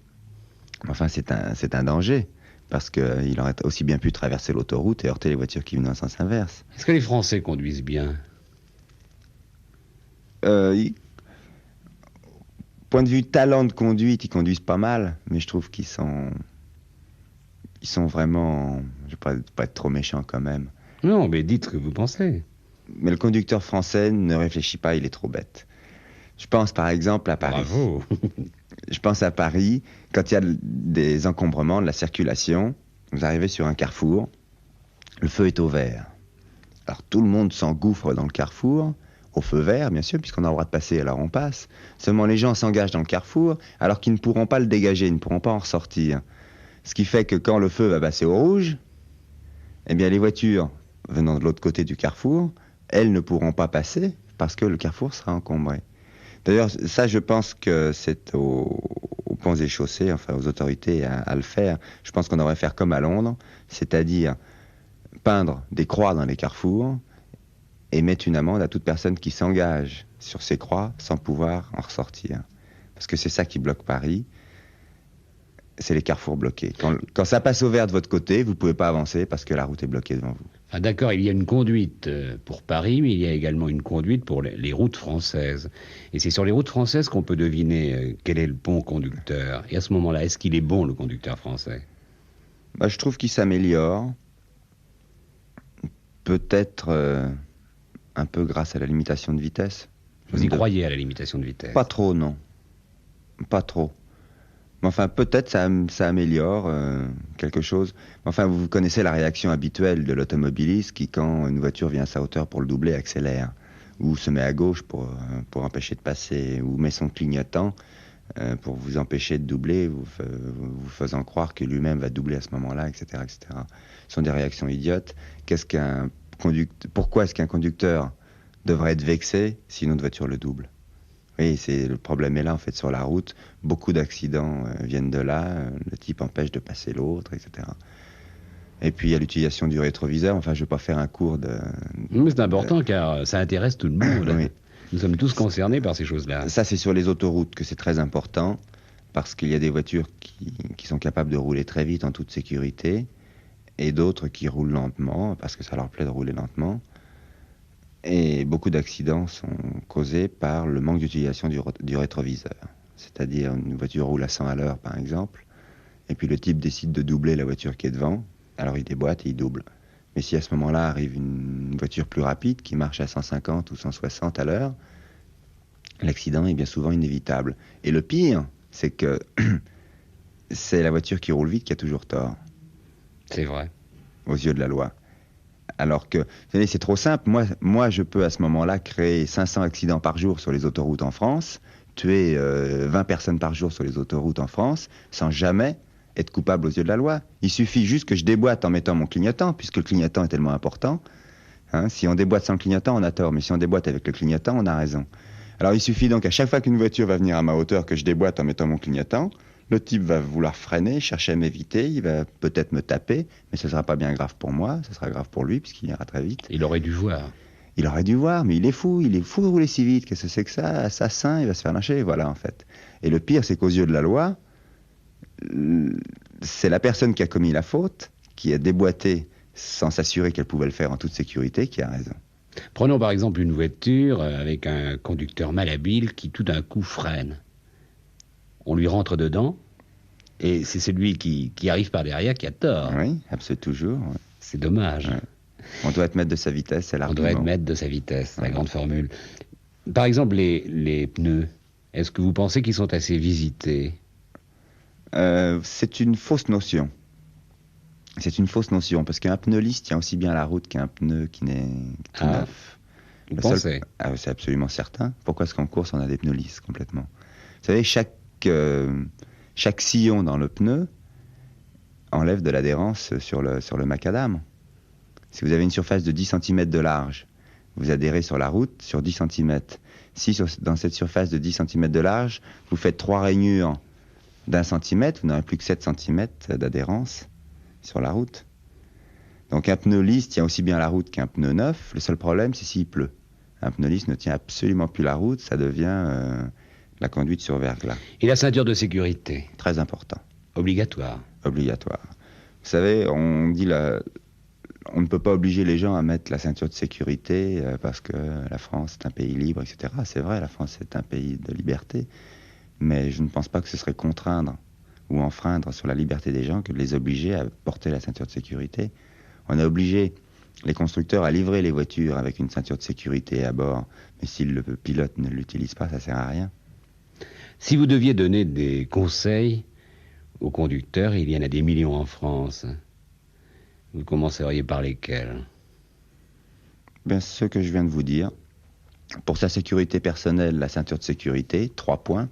Enfin, c'est un danger, parce qu'il aurait aussi bien pu traverser l'autoroute et heurter les voitures qui venaient en sens inverse.
Est-ce que les Français conduisent bien?
Point de vue talent de conduite, ils conduisent pas mal, mais je trouve qu'ils sont vraiment, je ne vais pas être trop méchant quand même.
Non, mais dites ce que vous pensez.
Mais le conducteur français ne réfléchit pas, il est trop bête. Je pense par exemple à Paris.
Bravo.
Je pense à Paris, quand il y a des encombrements de la circulation, vous arrivez sur un carrefour, le feu est au vert. Alors tout le monde s'engouffre dans le carrefour, au feu vert, bien sûr, puisqu'on a le droit de passer, alors on passe. Seulement les gens s'engagent dans le carrefour, alors qu'ils ne pourront pas le dégager, ils ne pourront pas en ressortir. Ce qui fait que quand le feu va passer au rouge, eh bien les voitures venant de l'autre côté du carrefour, elles ne pourront pas passer parce que le carrefour sera encombré. D'ailleurs, ça, je pense que c'est aux ponts et chaussées, enfin aux autorités à le faire. Je pense qu'on devrait faire comme à Londres, c'est-à-dire peindre des croix dans les carrefours et mettre une amende à toute personne qui s'engage sur ces croix sans pouvoir en ressortir. Parce que c'est ça qui bloque Paris, c'est les carrefours bloqués. Quand ça passe au vert de votre côté, vous ne pouvez pas avancer parce que la route est bloquée devant vous.
Ah, d'accord, il y a une conduite pour Paris, mais il y a également une conduite pour les routes françaises. Et c'est sur les routes françaises qu'on peut deviner quel est le bon conducteur. Et à ce moment-là, est-ce qu'il est bon, le conducteur français?
Je trouve qu'il s'améliore. Peut-être un peu grâce à la limitation de vitesse.
Vous y croyez à la limitation de vitesse?
Pas trop, non. Pas trop. Mais enfin, peut-être ça améliore quelque chose. Mais enfin, vous connaissez la réaction habituelle de l'automobiliste qui, quand une voiture vient à sa hauteur pour le doubler, accélère. Ou se met à gauche pour empêcher de passer. Ou met son clignotant pour vous empêcher de doubler, vous faisant croire que lui-même va doubler à ce moment-là, etc., etc. Ce sont des réactions idiotes. Pourquoi est-ce qu'un conducteur devrait être vexé si une autre voiture le double? Oui, le problème est là, en fait, sur la route. Beaucoup d'accidents viennent de là. Le type empêche de passer l'autre, etc. Et puis, il y a l'utilisation du rétroviseur. Enfin, je ne vais pas faire un cours de...
Mais c'est important, car ça intéresse tout le monde.
Oui.
Nous sommes tous concernés par ces choses-là.
Ça, c'est sur les autoroutes que c'est très important, parce qu'il y a des voitures qui sont capables de rouler très vite en toute sécurité, et d'autres qui roulent lentement, parce que ça leur plaît de rouler lentement. Et beaucoup d'accidents sont causés par le manque d'utilisation du rétroviseur. C'est-à-dire, une voiture roule à 100 à l'heure, par exemple, et puis le type décide de doubler la voiture qui est devant, alors il déboîte et il double. Mais si à ce moment-là arrive une voiture plus rapide, qui marche à 150 ou 160 à l'heure, l'accident est bien souvent inévitable. Et le pire, c'est que c'est la voiture qui roule vite qui a toujours tort.
C'est vrai.
Aux yeux de la loi. Alors que, vous savez, c'est trop simple. Moi, je peux à ce moment-là créer 500 accidents par jour sur les autoroutes en France, tuer 20 personnes par jour sur les autoroutes en France, sans jamais être coupable aux yeux de la loi. Il suffit juste que je déboîte en mettant mon clignotant, puisque le clignotant est tellement important. Si on déboîte sans le clignotant, on a tort, mais si on déboîte avec le clignotant, on a raison. Alors il suffit donc à chaque fois qu'une voiture va venir à ma hauteur, que je déboîte en mettant mon clignotant, le type va vouloir freiner, chercher à m'éviter, il va peut-être me taper, mais ce ne sera pas bien grave pour moi, ce sera grave pour lui, puisqu'il ira très vite.
Il aurait dû voir.
Il aurait dû voir, mais il est fou de rouler si vite, qu'est-ce que c'est que ça? Assassin, il va se faire lyncher, voilà en fait. Et le pire, c'est qu'aux yeux de la loi, c'est la personne qui a commis la faute, qui a déboîté sans s'assurer qu'elle pouvait le faire en toute sécurité, qui a raison.
Prenons par exemple une voiture avec un conducteur malhabile qui tout d'un coup freine. On lui rentre dedans, et c'est celui qui arrive par derrière qui a tort.
Oui, absolument toujours. Ouais.
C'est dommage.
Ouais. On doit être maître de sa vitesse, c'est l'argument.
On doit être maître de sa vitesse, la grande formule. Par exemple, les pneus, est-ce que vous pensez qu'ils sont assez visités?
C'est une fausse notion. C'est une fausse notion, parce qu'un pneu lisse tient aussi bien la route qu'un pneu qui n'est tout neuf.
Vous pensez?
C'est absolument certain. Pourquoi est-ce qu'en course, on a des pneus lisses complètement? Vous savez, chaque sillon dans le pneu enlève de l'adhérence sur le macadam. Si vous avez une surface de 10 cm de large, vous adhérez sur la route sur 10 cm. Si dans cette surface de 10 cm de large, vous faites 3 rainures d'1 centimètre, vous n'aurez plus que 7 cm d'adhérence sur la route. Donc un pneu lisse tient aussi bien la route qu'un pneu neuf. Le seul problème, c'est s'il pleut. Un pneu lisse ne tient absolument plus la route, ça devient la conduite sur verglas.
Et la ceinture de sécurité?
Très important.
Obligatoire.
Obligatoire. Vous savez, on ne peut pas obliger les gens à mettre la ceinture de sécurité parce que la France est un pays libre, etc. C'est vrai, la France est un pays de liberté. Mais je ne pense pas que ce serait contraindre ou enfreindre sur la liberté des gens que de les obliger à porter la ceinture de sécurité. On a obligé les constructeurs à livrer les voitures avec une ceinture de sécurité à bord. Mais si le pilote ne l'utilise pas, ça ne sert à rien.
Si vous deviez donner des conseils aux conducteurs, il y en a des millions en France. Vous commenceriez par lesquels?
Bien, ce que je viens de vous dire. Pour sa sécurité personnelle, la ceinture de sécurité, 3 points.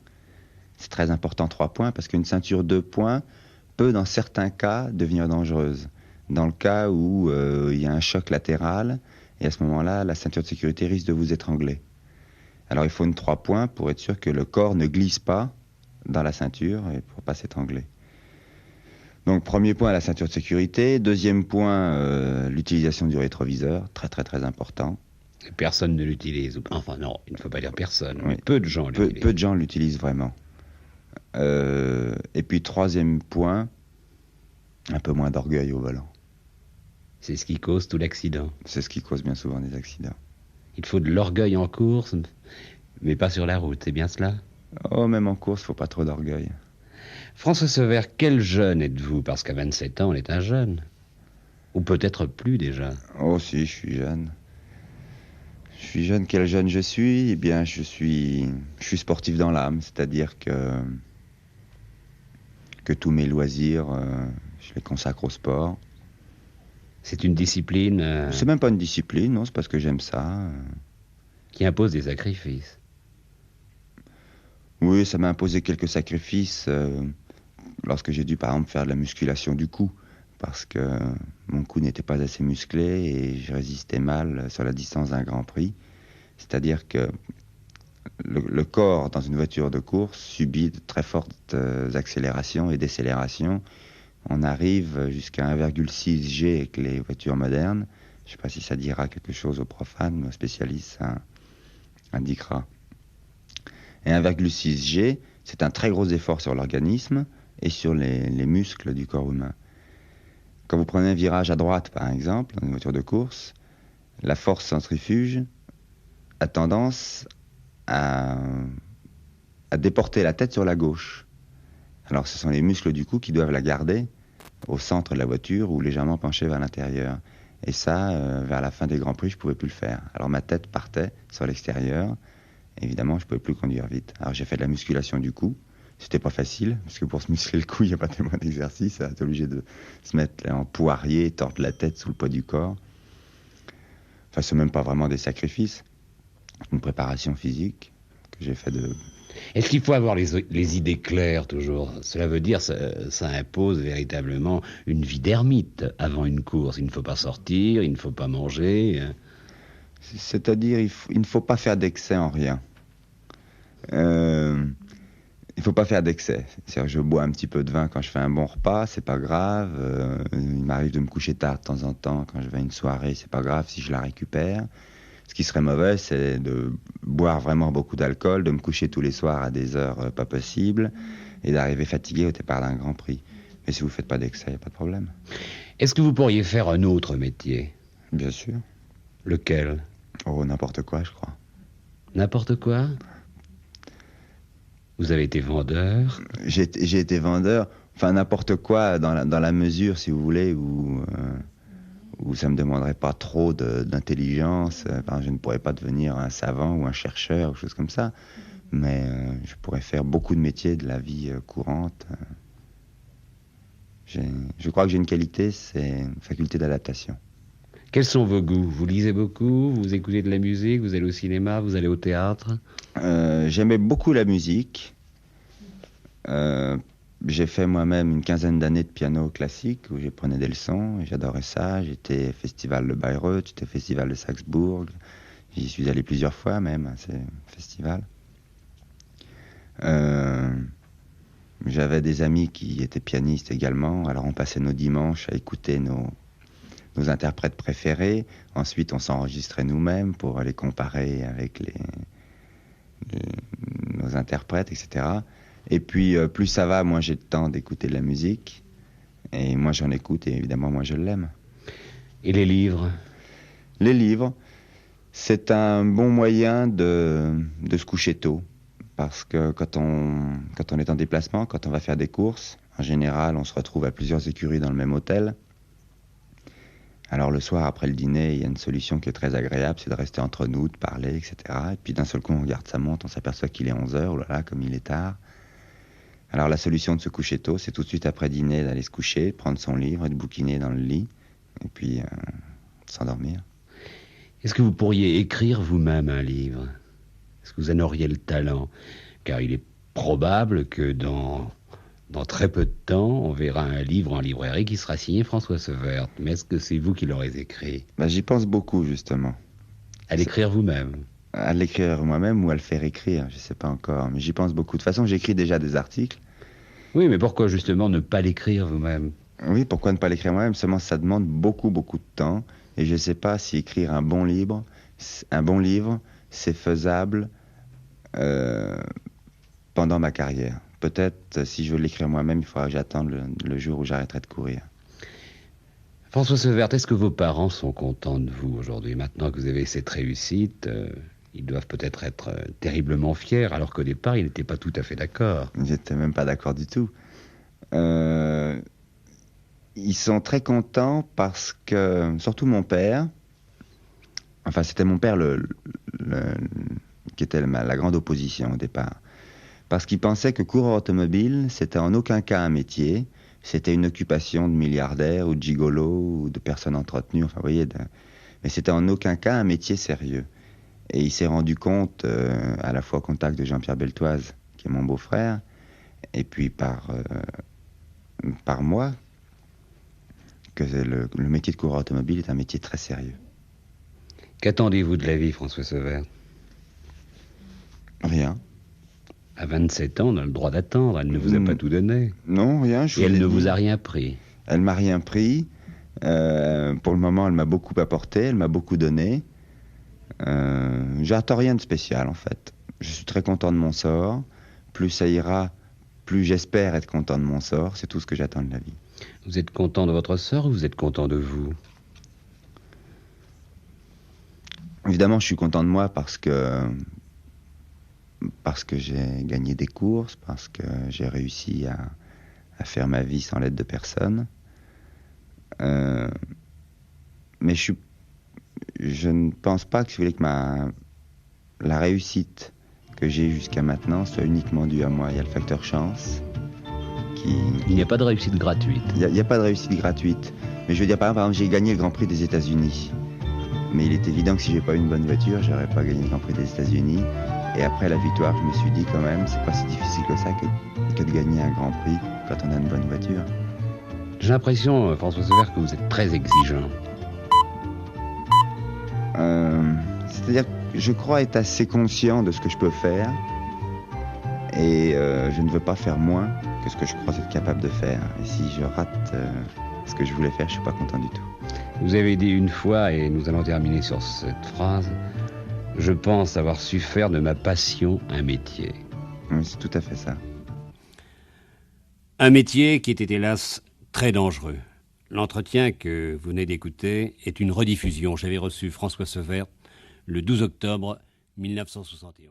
C'est très important, 3 points, parce qu'une ceinture 2 points peut, dans certains cas, devenir dangereuse. Dans le cas où il y a un choc latéral, et à ce moment-là, la ceinture de sécurité risque de vous étrangler. Alors il faut une 3 points pour être sûr que le corps ne glisse pas dans la ceinture et pour ne pas s'étrangler. Donc premier point, la ceinture de sécurité. Deuxième point, l'utilisation du rétroviseur, très très très important.
Personne ne l'utilise. Enfin non, il ne faut pas dire personne,
Oui.
mais peu de gens l'utilisent.
Peu de gens l'utilisent vraiment. Et puis troisième point, un peu moins d'orgueil au volant.
C'est ce qui cause tout l'accident.
C'est ce qui cause bien souvent des accidents.
Il faut de l'orgueil en course, mais pas sur la route, c'est bien cela?
Oh, même en course, faut pas trop d'orgueil.
François Sauvert, quel jeune êtes-vous? Parce qu'à 27 ans, on est un jeune. Ou peut-être plus déjà.
Oh si, je suis jeune. Je suis jeune, quel jeune je suis? Eh bien, je suis sportif dans l'âme, c'est-à-dire que tous mes loisirs, je les consacre au sport.
C'est une discipline
C'est même pas une discipline, non, c'est parce que j'aime ça.
qui impose des sacrifices.
Oui, ça m'a imposé quelques sacrifices lorsque j'ai dû, par exemple, faire de la musculation du cou, parce que mon cou n'était pas assez musclé et je résistais mal sur la distance d'un Grand Prix. C'est-à-dire que le corps, dans une voiture de course, subit de très fortes accélérations et décélérations. On arrive jusqu'à 1,6 G avec les voitures modernes. Je ne sais pas si ça dira quelque chose aux profanes, mais aux spécialistes, ça indiquera. Et 1,6 G, c'est un très gros effort sur l'organisme et sur les muscles du corps humain. Quand vous prenez un virage à droite, par exemple, dans une voiture de course, la force centrifuge a tendance à déporter la tête sur la gauche. Alors ce sont les muscles du cou qui doivent la garder au centre de la voiture ou légèrement penchée vers l'intérieur. Et ça, vers la fin des Grands Prix, je ne pouvais plus le faire. Alors ma tête partait sur l'extérieur. Évidemment, je ne pouvais plus conduire vite. Alors j'ai fait de la musculation du cou. C'était pas facile, parce que pour se muscler le cou, il n'y a pas tellement d'exercice. On est obligé de se mettre en poirier, tordre la tête sous le poids du corps. Enfin, c'est même pas vraiment des sacrifices. C'est une préparation physique que j'ai fait de...
Est-ce qu'il faut avoir les idées claires toujours? Cela veut dire ça impose véritablement une vie d'ermite avant une course. Il ne faut pas sortir, il ne faut pas manger.
C'est-à-dire, il ne faut pas faire d'excès en rien. Il ne faut pas faire d'excès. C'est-à-dire, je bois un petit peu de vin quand je fais un bon repas, c'est pas grave. Il m'arrive de me coucher tard de temps en temps quand je vais à une soirée, c'est pas grave si je la récupère. Ce qui serait mauvais, c'est de boire vraiment beaucoup d'alcool, de me coucher tous les soirs à des heures pas possibles et d'arriver fatigué au départ d'un Grand Prix. Mais si vous ne faites pas d'excès, il n'y a pas de problème.
Est-ce que vous pourriez faire un autre métier?
Bien sûr.
Lequel?
Oh, n'importe quoi, je crois.
N'importe quoi? Vous avez été vendeur?
J'ai été vendeur, enfin n'importe quoi dans la mesure, si vous voulez, où ça ne me demanderait pas trop d'intelligence. Enfin, je ne pourrais pas devenir un savant ou un chercheur ou chose comme ça, mais je pourrais faire beaucoup de métiers de la vie courante. Je crois que j'ai une qualité, c'est une faculté d'adaptation.
Quels sont vos goûts? Vous lisez beaucoup? Vous écoutez de la musique? Vous allez au cinéma? Vous allez au théâtre?
J'aimais beaucoup la musique. J'ai fait moi-même une quinzaine d'années de piano classique où j'ai prenais des leçons et j'adorais ça. J'étais au festival de Bayreuth, j'étais au festival de Salzbourg. J'y suis allé plusieurs fois même à ces festivals. J'avais des amis qui étaient pianistes également. Alors on passait nos dimanches à écouter nos interprètes préférés. Ensuite on s'enregistrait nous-mêmes pour les comparer avec nos interprètes, etc. Et puis, plus ça va, moins j'ai le temps d'écouter de la musique. Et moi, j'en écoute, et évidemment, moi, je l'aime.
Et les livres?
Les livres, c'est un bon moyen de se coucher tôt. Parce que quand on est en déplacement, quand on va faire des courses, en général, on se retrouve à plusieurs écuries dans le même hôtel. Alors, le soir, après le dîner, il y a une solution qui est très agréable, c'est de rester entre nous, de parler, etc. Et puis, d'un seul coup, on regarde sa montre, on s'aperçoit qu'il est 11h, oh là là, comme il est tard. Alors la solution de se coucher tôt, c'est tout de suite après dîner d'aller se coucher, prendre son livre, de bouquiner dans le lit, et puis s'endormir.
Est-ce que vous pourriez écrire vous-même un livre? Est-ce que vous en auriez le talent? Car il est probable que dans très peu de temps, on verra un livre en librairie qui sera signé François Sauverte. Mais est-ce que c'est vous qui l'aurez écrit?
Bah, j'y pense beaucoup, justement.
À l'écrire vous-même?
À l'écrire moi-même ou à le faire écrire, je sais pas encore. Mais j'y pense beaucoup. De toute façon, j'écris déjà des articles.
Oui, mais pourquoi justement ne pas l'écrire vous-même?
Oui, pourquoi ne pas l'écrire moi-même? Seulement, ça demande beaucoup, beaucoup de temps. Et je sais pas si écrire un bon livre, c'est faisable pendant ma carrière. Peut-être, si je veux l'écrire moi-même, il faudra que j'attende le jour où j'arrêterai de courir.
François Sauverte, est-ce que vos parents sont contents de vous aujourd'hui? Maintenant que vous avez cette réussite, ils doivent peut-être être terriblement fiers, alors qu'au départ, ils n'étaient pas tout à fait d'accord.
J'étais même pas d'accord du tout. Ils sont très contents parce que, surtout mon père, enfin c'était mon père qui était la grande opposition au départ, parce qu'il pensait que coureur automobile, c'était en aucun cas un métier, c'était une occupation de milliardaires ou de gigolos ou de personnes entretenues, enfin vous voyez, mais c'était en aucun cas un métier sérieux. Et il s'est rendu compte, à la fois au contact de Jean-Pierre Beltoise, qui est mon beau-frère, et puis par moi, que le métier de coureur automobile est un métier très sérieux.
Qu'attendez-vous de la vie, François Sauverte?
Rien.
À 27 ans, on a le droit d'attendre. Elle ne vous a pas tout donné.
Non, rien.
Et elle ne vous a rien pris.
Elle m'a rien pris. Pour le moment, elle m'a beaucoup apporté, elle m'a beaucoup donné. J'attends rien de spécial, en fait. Je suis très content de mon sort. Plus ça ira, plus j'espère être content de mon sort. C'est tout ce que j'attends de la vie.
Vous êtes content de votre sort ou vous êtes content de vous?
Évidemment, je suis content de moi parce que j'ai gagné des courses, parce que j'ai réussi à faire ma vie sans l'aide de personne. Mais je ne pense pas que, si vous voulez, que la réussite que j'ai jusqu'à maintenant soit uniquement due à moi. Il y a le facteur chance.
Il n'y a pas de réussite gratuite.
Il n'y a pas de réussite gratuite. Mais je veux dire, par exemple, j'ai gagné le Grand Prix des États-Unis. Mais il est évident que si j'ai pas eu une bonne voiture, j'aurais pas gagné le Grand Prix des États-Unis. Et après la victoire, je me suis dit quand même, c'est pas si difficile que ça que de gagner un Grand Prix quand on a une bonne voiture.
J'ai l'impression, François Sauverte, que vous êtes très exigeant.
C'est-à-dire que je crois être assez conscient de ce que je peux faire. Et je ne veux pas faire moins que ce que je crois être capable de faire. Et si je rate ce que je voulais faire, je suis pas content du tout.
Vous avez dit une fois, et nous allons terminer sur cette phrase, « Je pense avoir su faire de ma passion un métier. »
Oui, c'est tout à fait ça.
Un métier qui était hélas très dangereux. L'entretien que vous venez d'écouter est une rediffusion. J'avais reçu François Sauverte le 12 octobre 1971.